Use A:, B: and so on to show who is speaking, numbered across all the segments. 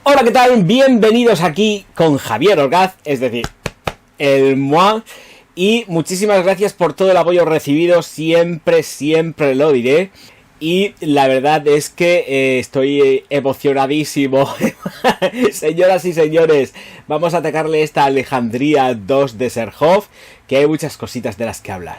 A: Hola, ¿qué tal? Bienvenidos aquí con Javier Orgaz, es decir, el Moi. Y muchísimas gracias por todo el apoyo recibido, siempre lo diré. Y la verdad es que estoy emocionadísimo. Señoras y señores, vamos a atacarle esta Alejandría 2 de Serhoff, que hay muchas cositas de las que hablar.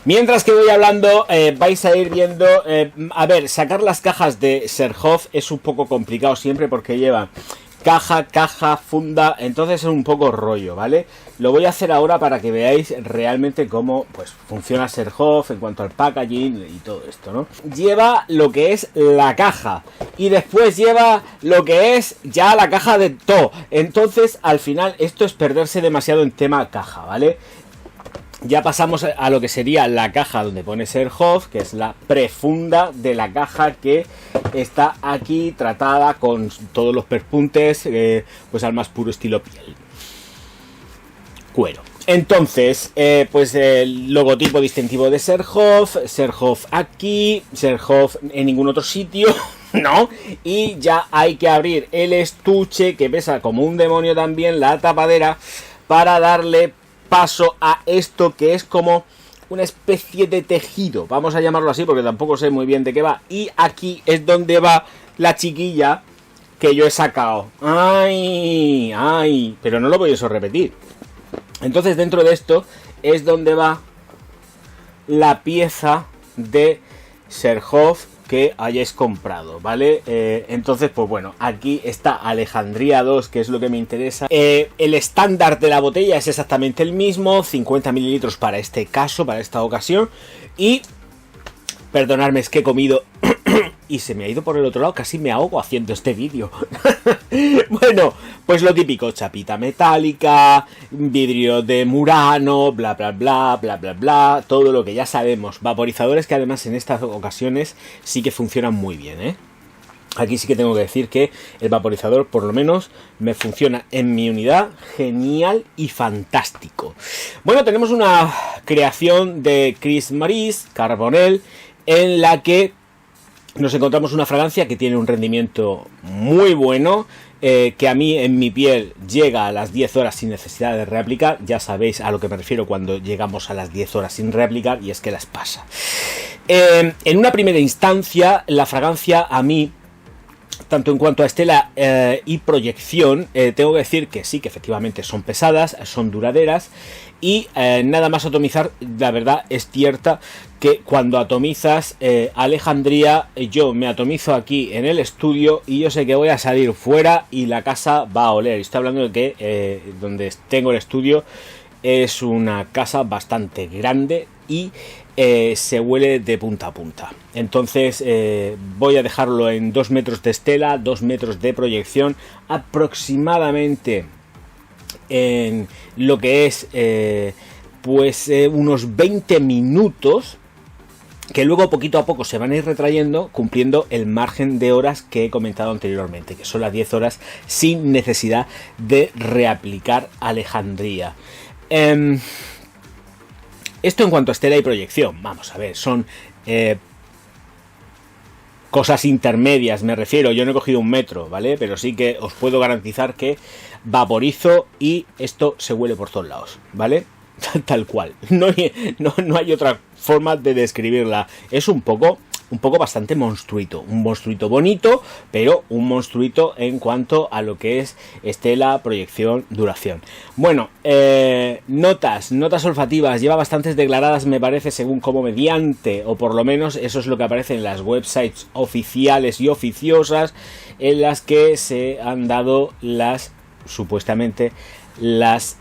A: Mientras que voy hablando, vais a ir viendo... a ver, sacar las cajas de Serhoff es un poco complicado siempre porque lleva caja, funda, entonces es un poco rollo, ¿vale? Lo voy a hacer ahora para que veáis realmente cómo pues funciona Serhoff en cuanto al packaging y todo esto, ¿no? Lleva lo que es la caja y después lleva lo que es ya la caja de todo. Entonces, al final, esto es perderse demasiado en tema caja, ¿vale? Ya pasamos a lo que sería la caja donde pone Serhoff, que es la prefunda de la caja que está aquí tratada con todos los perpuntes, pues al más puro estilo piel. Cuero. Entonces, pues el logotipo distintivo de Serhoff, Serhoff aquí, Serhoff en ningún otro sitio, ¿no? Y ya hay que abrir el estuche que pesa como un demonio también, la tapadera, para darle paso a esto que es como una especie de tejido, vamos a llamarlo así porque tampoco sé muy bien de qué va. Y aquí es donde va la chiquilla que yo he sacado. ¡Ay! Pero no lo voy a eso repetir. Entonces dentro de esto es donde va la pieza de Serhoff que hayáis comprado, ¿vale? Entonces, pues bueno, aquí está Alejandría 2, que es lo que me interesa. El estándar de la botella es exactamente el mismo, 50 mililitros para este caso, para esta ocasión. Y, perdonadme, es que he comido y se me ha ido por el otro lado, casi me ahogo haciendo este vídeo. Bueno, pues lo típico, chapita metálica, vidrio de Murano, bla, todo lo que ya sabemos. Vaporizadores que además en estas ocasiones sí que funcionan muy bien, ¿eh? Aquí sí que tengo que decir que el vaporizador por lo menos me funciona en mi unidad genial y fantástico. Bueno, tenemos una creación de Chris Maris Carbonell en la que nos encontramos una fragancia que tiene un rendimiento muy bueno, que a mí en mi piel llega a las 10 horas sin necesidad de reaplicar. Ya sabéis a lo que me refiero cuando llegamos a las 10 horas sin reaplicar, y es que las pasa. En una primera instancia, la fragancia a mí, tanto en cuanto a estela y proyección, tengo que decir que sí, que efectivamente son pesadas, son duraderas. Y nada más atomizar, la verdad es cierta que cuando atomizas Alejandría, yo me atomizo aquí en el estudio y yo sé que voy a salir fuera y la casa va a oler. Estoy hablando de que donde tengo el estudio es una casa bastante grande y se huele de punta a punta. Entonces voy a dejarlo en 2 metros de estela, 2 metros de proyección, aproximadamente en lo que es unos 20 minutos, que luego poquito a poco se van a ir retrayendo, cumpliendo el margen de horas que he comentado anteriormente, que son las 10 horas sin necesidad de reaplicar Alejandría. Esto en cuanto a estela y proyección, vamos a ver, son cosas intermedias, me refiero. Yo no he cogido 1 metro, ¿vale? Pero sí que os puedo garantizar que vaporizo y esto se huele por todos lados, ¿vale? Tal cual. No hay otra forma de describirla. Es un poco bastante monstruito. Un monstruito bonito, pero un monstruito en cuanto a lo que es estela, proyección, duración. Bueno, notas olfativas. Lleva bastantes declaradas, me parece, según como mediante, o por lo menos eso es lo que aparece en las websites oficiales y oficiosas, en las que se han dado supuestamente las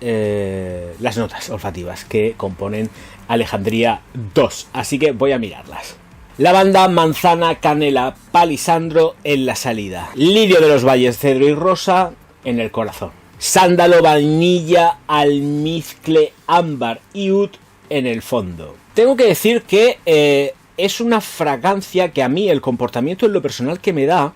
A: notas olfativas que componen Alejandría 2. Así que voy a mirarlas. Lavanda, manzana, canela, palisandro en la salida. Lirio de los valles, cedro y rosa en el corazón. Sándalo, vainilla, almizcle, ámbar y oud en el fondo. Tengo que decir que es una fragancia que a mí el comportamiento en lo personal que me da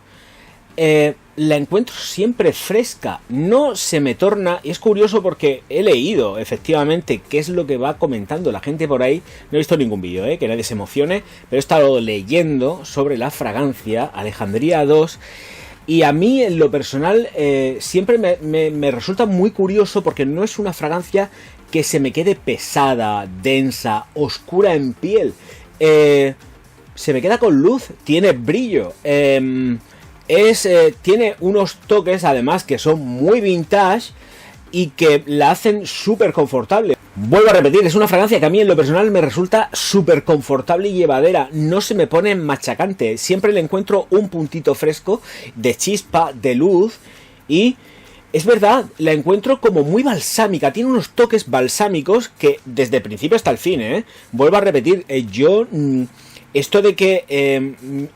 A: la encuentro siempre fresca, no se me torna, y es curioso porque he leído efectivamente qué es lo que va comentando la gente por ahí, no he visto ningún vídeo, que nadie se emocione, pero he estado leyendo sobre la fragancia Alejandría 2, y a mí en lo personal siempre me resulta muy curioso porque no es una fragancia que se me quede pesada, densa, oscura en piel, se me queda con luz, tiene brillo, tiene unos toques además que son muy vintage y que la hacen súper confortable. Vuelvo a repetir, es una fragancia que a mí en lo personal me resulta súper confortable y llevadera, no se me pone machacante, siempre le encuentro un puntito fresco de chispa, de luz, y es verdad, la encuentro como muy balsámica, tiene unos toques balsámicos que desde el principio hasta el fin, vuelvo a repetir, esto de que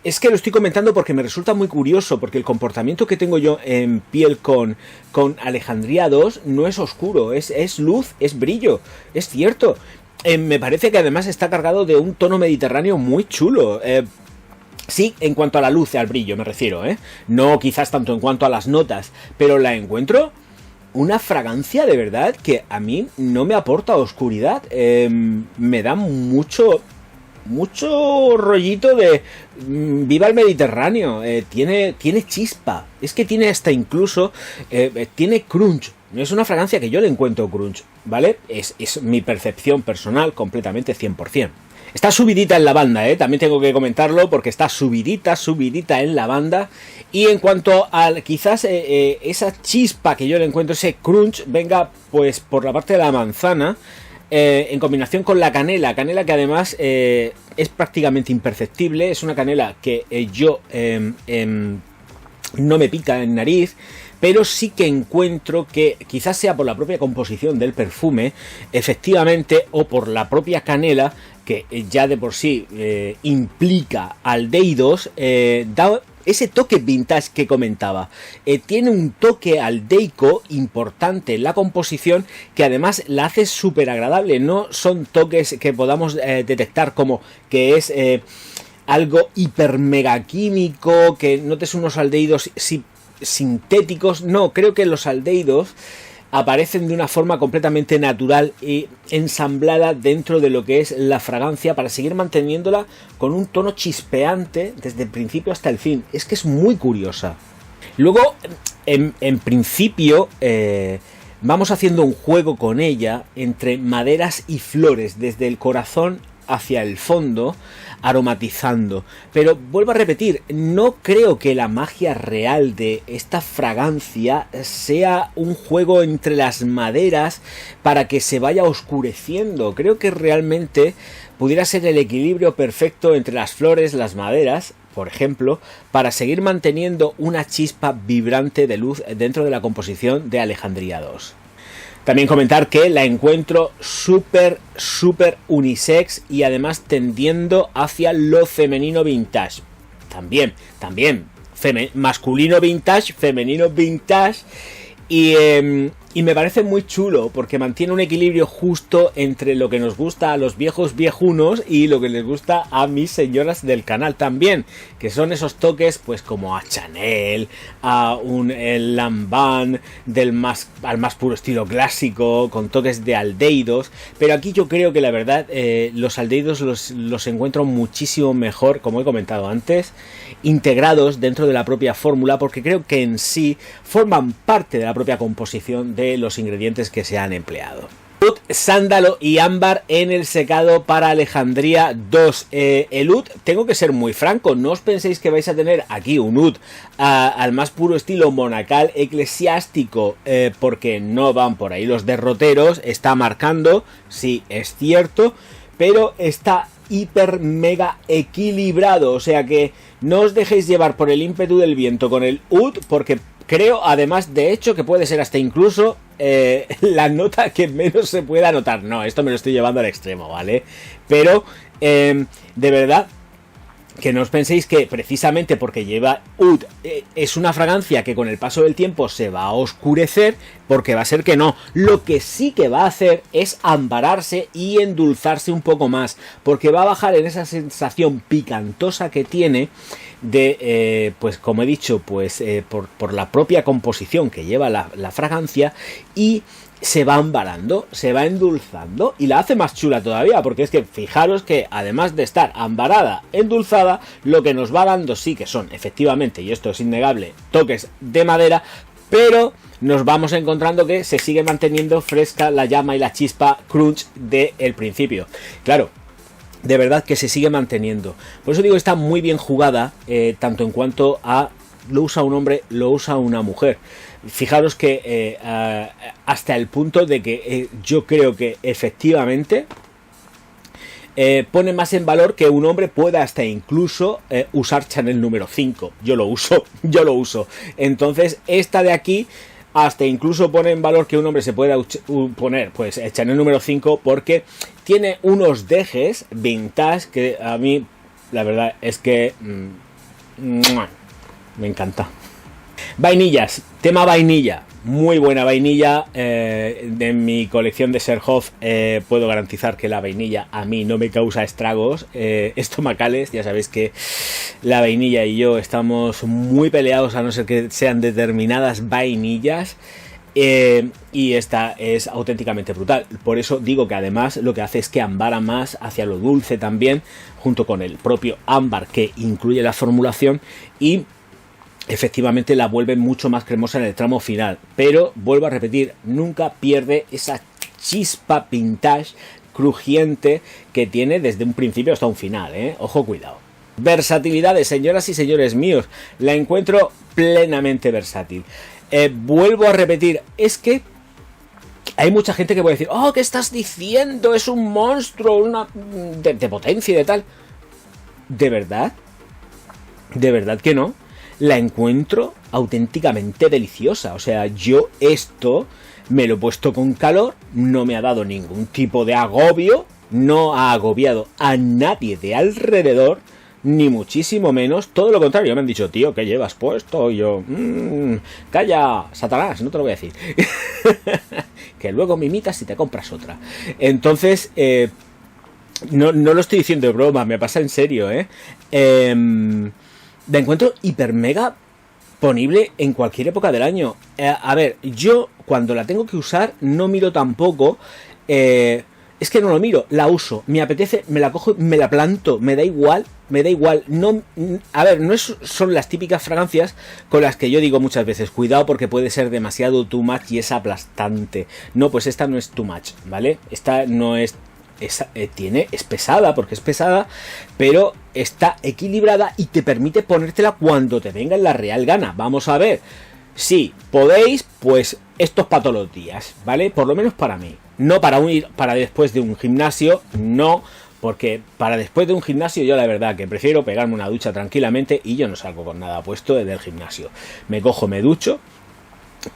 A: es que lo estoy comentando porque me resulta muy curioso, porque el comportamiento que tengo yo en piel con Alejandría 2 no es oscuro, es luz, es brillo, es cierto. Me parece que además está cargado de un tono mediterráneo muy chulo. Sí, en cuanto a la luz y al brillo me refiero, no quizás tanto en cuanto a las notas, pero la encuentro una fragancia de verdad que a mí no me aporta oscuridad, me da mucho rollito de viva el Mediterráneo, tiene chispa, es que tiene hasta incluso tiene crunch, no es una fragancia que yo le encuentro crunch, ¿vale? Es mi percepción personal completamente 100%. Está subidita en lavanda, también tengo que comentarlo porque está subidita en lavanda. Y en cuanto a quizás esa chispa que yo le encuentro, ese crunch, venga pues por la parte de la manzana, en combinación con la canela que además es prácticamente imperceptible, es una canela que yo no me pica en nariz, pero sí que encuentro que quizás sea por la propia composición del perfume, efectivamente, o por la propia canela, que ya de por sí implica aldehídos, da ese toque vintage que comentaba. Tiene un toque aldeico importante en la composición que además la hace súper agradable. No son toques que podamos detectar como que es algo hiper mega químico, que notes unos aldehídos sintéticos. No, creo que los aldehídos aparecen de una forma completamente natural y ensamblada dentro de lo que es la fragancia para seguir manteniéndola con un tono chispeante desde el principio hasta el fin. Es que es muy curiosa. Luego, en principio, vamos haciendo un juego con ella entre maderas y flores, desde el corazón hacia el fondo, aromatizando. Pero vuelvo a repetir, no creo que la magia real de esta fragancia sea un juego entre las maderas para que se vaya oscureciendo. Creo que realmente pudiera ser el equilibrio perfecto entre las flores, las maderas, por ejemplo, para seguir manteniendo una chispa vibrante de luz dentro de la composición de Alejandría 2. También comentar que la encuentro súper unisex y además tendiendo hacia lo femenino vintage. También, masculino vintage, femenino vintage. Y me parece muy chulo porque mantiene un equilibrio justo entre lo que nos gusta a los viejos viejunos y lo que les gusta a mis señoras del canal también, que son esos toques pues como a Chanel, a el Lanvin al más puro estilo clásico, con toques de aldehídos. Pero aquí yo creo que la verdad los aldehídos los encuentro muchísimo mejor, como he comentado antes, integrados dentro de la propia fórmula, porque creo que en sí forman parte de la propia composición de los ingredientes que se han empleado. Oud, sándalo y ámbar en el secado para Alejandría 2. El oud, tengo que ser muy franco, no os penséis que vais a tener aquí un oud al más puro estilo monacal eclesiástico, porque no van por ahí los derroteros. Está marcando, sí, es cierto, pero está hiper mega equilibrado, o sea que no os dejéis llevar por el ímpetu del viento con el oud, porque creo, además, de hecho, que puede ser hasta incluso la nota que menos se pueda notar. No, esto me lo estoy llevando al extremo, ¿vale? Pero, de verdad, que no os penséis que precisamente porque lleva oud es una fragancia que con el paso del tiempo se va a oscurecer, porque va a ser que no. Lo que sí que va a hacer es ambararse y endulzarse un poco más, porque va a bajar en esa sensación picantosa que tiene de, pues como he dicho, pues por la propia composición que lleva la fragancia, y se va ambarando, se va endulzando y la hace más chula todavía, porque es que fijaros que además de estar ambarada, endulzada, lo que nos va dando sí que son efectivamente, y esto es innegable, toques de madera, pero nos vamos encontrando que se sigue manteniendo fresca la llama y la chispa crunch del principio. Claro, de verdad que se sigue manteniendo. Por eso digo, está muy bien jugada, tanto en cuanto a lo usa un hombre, lo usa una mujer. Fijaros que hasta el punto de que yo creo que efectivamente pone más en valor que un hombre pueda hasta incluso usar Chanel número 5. Yo lo uso. Entonces esta de aquí hasta incluso pone en valor que un hombre se pueda poner pues Chanel número 5, porque tiene unos dejes vintage que a mí la verdad es que me encanta. Vainillas, tema vainilla, muy buena vainilla. De mi colección de Cherhoff puedo garantizar que la vainilla a mí no me causa estragos estomacales. Ya sabéis que la vainilla y yo estamos muy peleados, a no ser que sean determinadas vainillas. Y esta es auténticamente brutal. Por eso digo que además lo que hace es que ambara más hacia lo dulce también, junto con el propio ámbar que incluye la formulación, y efectivamente la vuelve mucho más cremosa en el tramo final. Pero vuelvo a repetir, nunca pierde esa chispa vintage crujiente que tiene desde un principio hasta un final, ojo, cuidado. Versatilidades, señoras y señores míos, la encuentro plenamente versátil. Vuelvo a repetir, es que hay mucha gente que puede decir, oh, ¿qué estás diciendo? Es un monstruo, de potencia y de tal. ¿De verdad? ¿De verdad que no? La encuentro auténticamente deliciosa. O sea, yo esto me lo he puesto con calor, no me ha dado ningún tipo de agobio, no ha agobiado a nadie de alrededor, ni muchísimo menos, todo lo contrario. Me han dicho, tío, ¿qué llevas puesto? Y yo, calla, Satanás, no te lo voy a decir. Que luego me imitas y te compras otra. Entonces, no lo estoy diciendo de broma, me pasa en serio, la encuentro hiper mega ponible en cualquier época del año. A ver, yo cuando la tengo que usar no miro tampoco, es que no lo miro, la uso, me apetece, me la cojo, me la planto, me da igual. No, a ver, no son las típicas fragancias con las que yo digo muchas veces, cuidado porque puede ser demasiado too much y es aplastante. No, pues esta no es too much, ¿vale? Esta no es... es pesada, porque es pesada, pero está equilibrada y te permite ponértela cuando te venga en la real gana. Vamos a ver, si podéis, pues esto es para todos los días, ¿vale? Por lo menos para mí. No para después de un gimnasio, no, porque para después de un gimnasio yo la verdad que prefiero pegarme una ducha tranquilamente y yo no salgo con nada puesto desde el gimnasio. Me cojo, me ducho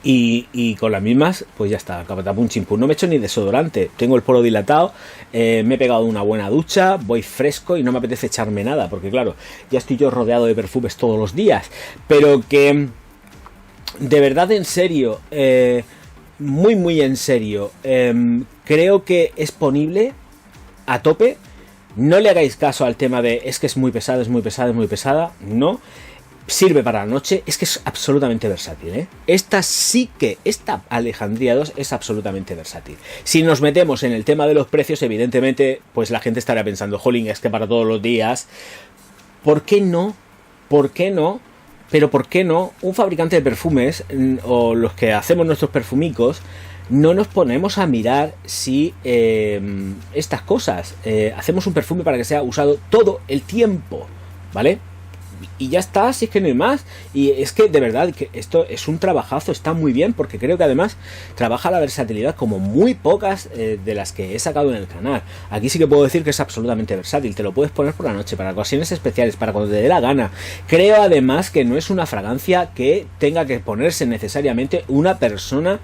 A: y con las mismas pues ya está, capatapum chimpum. No me echo ni desodorante, tengo el poro dilatado, me he pegado una buena ducha, voy fresco y no me apetece echarme nada, porque claro, ya estoy yo rodeado de perfumes todos los días. Pero que de verdad, en serio, muy en serio, creo que es ponible a tope. No le hagáis caso al tema de es que es muy pesada, no. Sirve para la noche, es que es absolutamente versátil, Esta Alejandría 2 es absolutamente versátil. Si nos metemos en el tema de los precios, evidentemente, pues la gente estará pensando, jolín, es que para todos los días, ¿por qué no? Pero ¿por qué no? Un fabricante de perfumes, o los que hacemos nuestros perfumicos, no nos ponemos a mirar si estas cosas, hacemos un perfume para que sea usado todo el tiempo, ¿vale? Y ya está, si es que no hay más. Y es que de verdad que esto es un trabajazo, está muy bien, porque creo que además trabaja la versatilidad como muy pocas de las que he sacado en el canal. Aquí sí que puedo decir que es absolutamente versátil, te lo puedes poner por la noche, para ocasiones especiales, para cuando te dé la gana. Creo además que no es una fragancia que tenga que ponerse necesariamente una persona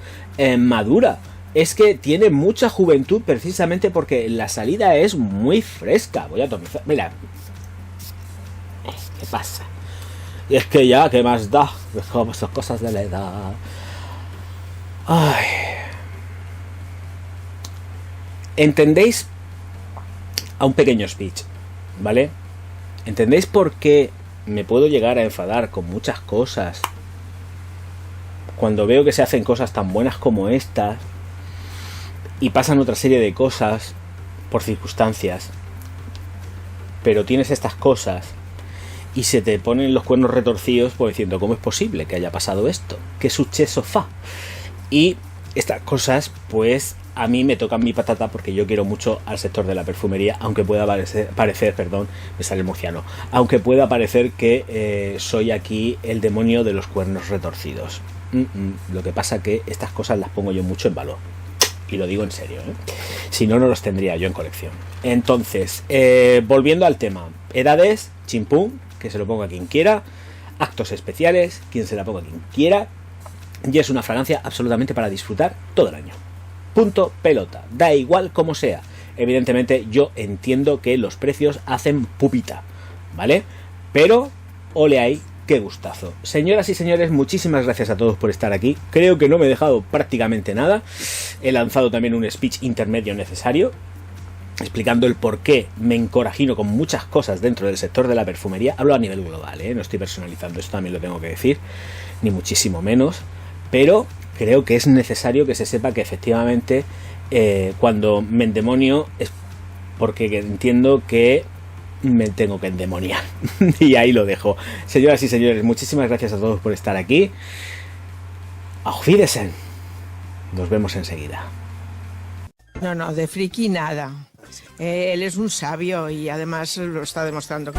A: madura. Es que tiene mucha juventud precisamente porque la salida es muy fresca. Voy a tomar, mira, ¿Qué pasa? Y es que ya, ¿qué más da? Son cosas de la edad. Ay. ¿Entendéis? A un pequeño speech, ¿vale? ¿Entendéis por qué me puedo llegar a enfadar con muchas cosas cuando veo que se hacen cosas tan buenas como estas y pasan otra serie de cosas por circunstancias, pero tienes estas cosas y se te ponen los cuernos retorcidos pues diciendo, ¿cómo es posible que haya pasado esto? ¿Qué suceso fa? Y estas cosas pues a mí me tocan mi patata porque yo quiero mucho al sector de la perfumería, aunque pueda parecer, perdón, me sale el murciano, aunque pueda parecer que soy aquí el demonio de los cuernos retorcidos. Lo que pasa que estas cosas las pongo yo mucho en valor. Y lo digo en serio, ¿eh? Si no, no los tendría yo en colección. Entonces, volviendo al tema. Edades, chimpún, que se lo ponga quien quiera. Actos especiales, quien se la ponga quien quiera. Y es una fragancia absolutamente para disfrutar todo el año. Punto pelota. Da igual como sea. Evidentemente yo entiendo que los precios hacen pupita, ¿vale? Pero, ole ahí, qué gustazo. Señoras y señores, muchísimas gracias a todos por estar aquí. Creo que no me he dejado prácticamente nada. He lanzado también un speech intermedio necesario, explicando el por qué me encorajino con muchas cosas dentro del sector de la perfumería. Hablo a nivel global, no estoy personalizando, esto también lo tengo que decir, ni muchísimo menos. Pero creo que es necesario que se sepa que efectivamente cuando me endemonio es porque entiendo que me tengo que endemoniar. Y ahí lo dejo. Señoras y señores, muchísimas gracias a todos por estar aquí. Auf Wiedersehen. Nos vemos enseguida.
B: No, de friki nada. Él es un sabio y además lo está demostrando.